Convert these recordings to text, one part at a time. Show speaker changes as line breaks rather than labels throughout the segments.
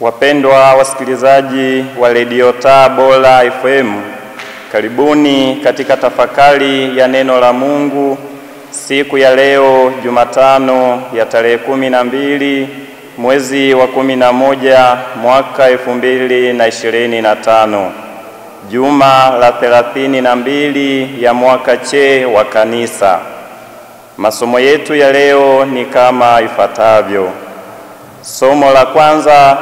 Wapendwa wasikilizaji wa Radio Tabora FM, karibuni katika tafakari ya neno la Mungu siku ya leo Jumatano ya tarehe 12 mwezi wa 11 mwaka 2025, juma la 32 ya mwaka C wa kanisa. Masomo yetu ya leo ni kama ifuatavyo. Somo la kwanza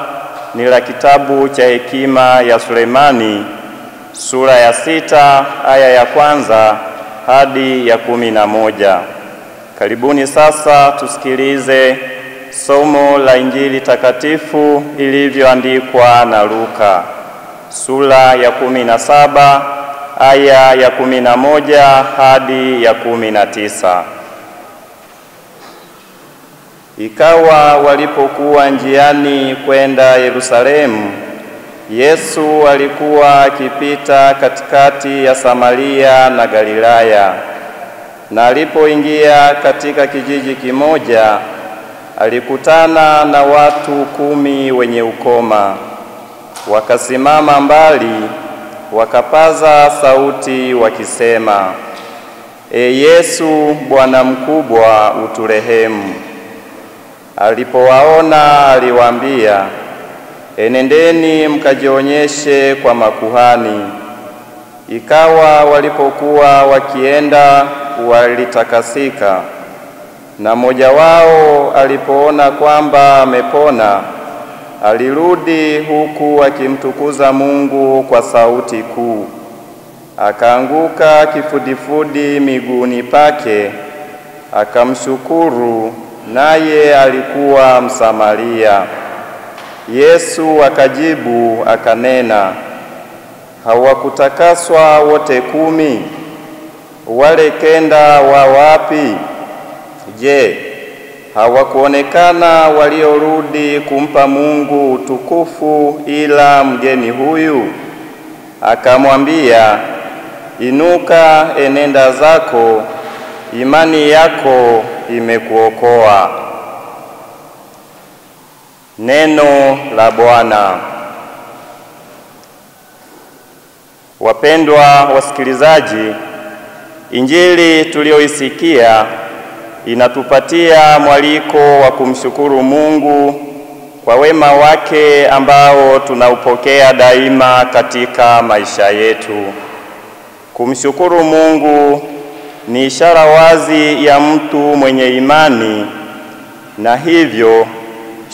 ni la kitabu cha hekima ya Sulemani, sura ya 6 aya ya kwanza hadi ya 11. Karibuni sasa tusikilize somo la Injili takatifu ilivyoandikwa na Luka, sura ya 17 aya ya 11 hadi ya 19. Ikawa walipokuwa njiani kwenda Yerusalemu, Yesu alikuwa akipita katikati ya Samaria na Galilaya. Na alipoingia katika kijiji kimoja, alikutana na watu 10 wenye ukoma. Wakasimama mbali, wakapaza sauti wakisema, "E Yesu, Bwana mkubwa, uturehemu." Alipowaona aliwaambia, "Enendeni mkajionyeshe kwa makuhani." Ikawa walipokuwa wakienda walitakasika, na mmoja wao alipoona kwamba amepona, alirudi huku akimtukuza Mungu kwa sauti kuu. Akaanguka kifudifudi miguuni pake, akamshukuru, naye alikuwa Msamaria. Yesu akajibu akanena, "Hawakutakaswa wote 10? Wale 9 wa wapi? Je, hawakuonekana waliorudi kumpa Mungu utukufu ila mgeni huyu?" Akamwambia, "Inuka, enenda zako, imani yako imekuokoa." Neno la Bwana. Wapendwa wasikilizaji, Injili tulioisikia inatupatia mwaliko wa kumshukuru Mungu kwa wema wake ambao tunaupokea daima katika maisha yetu. Kumshukuru Mungu ni ishara wazi ya mtu mwenye imani, na hivyo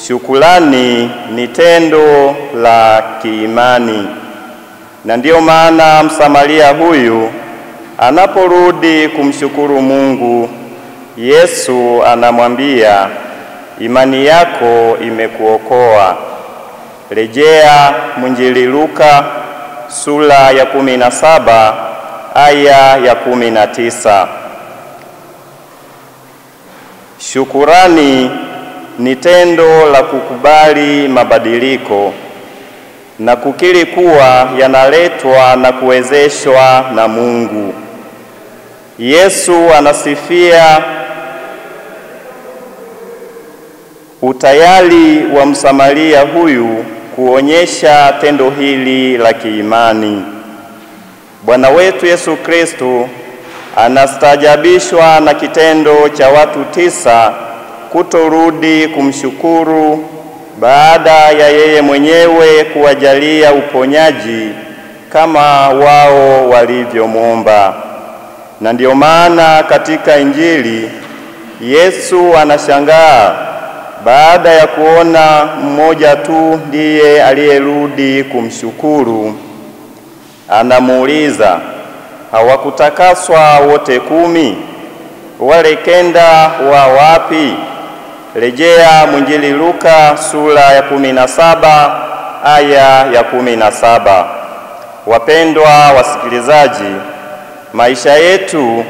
shukrani ni tendo la kiimani. Na ndiyo maana Msamaria huyu anaporudi kumshukuru Mungu, Yesu anamwambia, "Imani yako imekuokoa." Rejea mwinjili Luka sura ya 17 aya ya 19. Shukurani ni tendo la kukubali mabadiliko na kukiri kuwa yanaletwa na kuwezeshwa na Mungu. Yesu anasifia utayari wa Msamaria huyu kuonyesha tendo hili la kiimani. Bwana wetu Yesu Kristo anastaajabishwa na kitendo cha watu 9 kutorudi kumshukuru baada ya yeye mwenyewe kuwajalia uponyaji kama wao walivyomwomba. Na ndiyo maana katika Injili Yesu anashangaa baada ya kuona mmoja tu ndiye aliyerudi kumshukuru. Anamuuliza, "Hawakutakaswa wote 10? Wale 9 wa wapi?" Rejea mwinjili Luka sura ya 17 aya ya 17. Wapendwa wasikilizaji, maisha yetu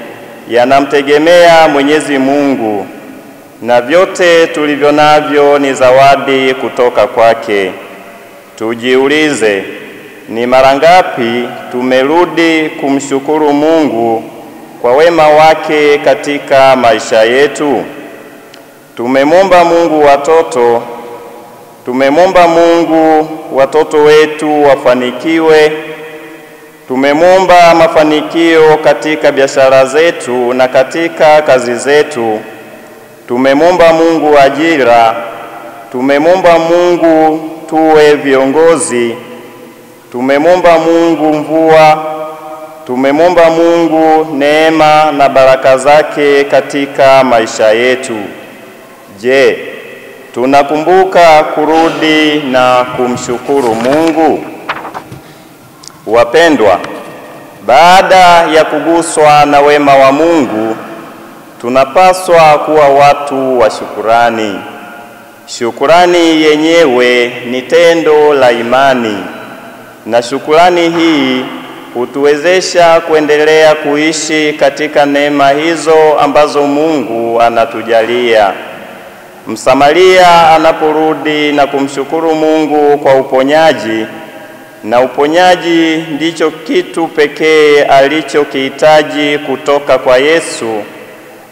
yanamtegemea Mwenyezi Mungu, na vyote tulivyo navyo ni zawadi kutoka kwake. Tujiulize, ni mara ngapi tumerudi kumshukuru Mungu kwa wema wake katika maisha yetu? Tumemwomba Mungu watoto, Tumemwomba Mungu watoto wetu wafanikiwe. Tumemwomba mafanikio katika biashara zetu na katika kazi zetu. Tumemwomba Mungu ajira. Tumemwomba Mungu tuwe viongozi. Tumemwomba Mungu mvua. Tumemwomba Mungu neema na baraka zake katika maisha yetu. Je, tunakumbuka kurudi na kumshukuru Mungu? Wapendwa, baada ya kuguswa na wema wa Mungu, tunapaswa kuwa watu wa shukurani. Shukurani yenyewe ni tendo la imani, na shukurani hii hutuwezesha kuendelea kuishi katika neema hizo ambazo Mungu anatujalia. Msamaria anaporudi na kumshukuru Mungu kwa uponyaji, na uponyaji ndicho kitu pekee alichokihitaji kutoka kwa Yesu.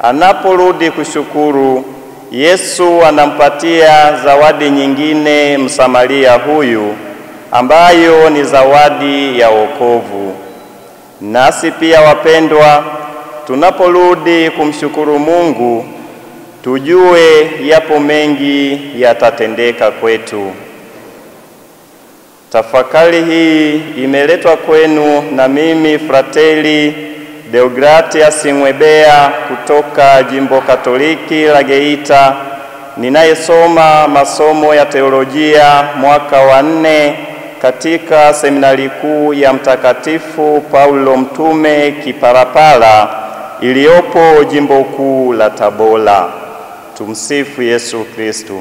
Anaporudi kushukuru, Yesu anampatia zawadi nyingine Msamaria huyu, ambayo ni zawadi ya wokovu. Nasi pia wapendwa, tunaporudi kumshukuru Mungu, tujue yapo mengi yatatendeka kwetu. Tafakari hii imeletwa kwenu na mimi Frateli Deogratias Mwebea kutoka Jimbo Katoliki la Geita, ninayesoma masomo ya teolojia mwaka wa 4 katika seminari kuu ya Mtakatifu Paulo Mtume Kiparapara iliyopo Jimbo Kuu la Tabora. Tumsifu Yesu Kristo.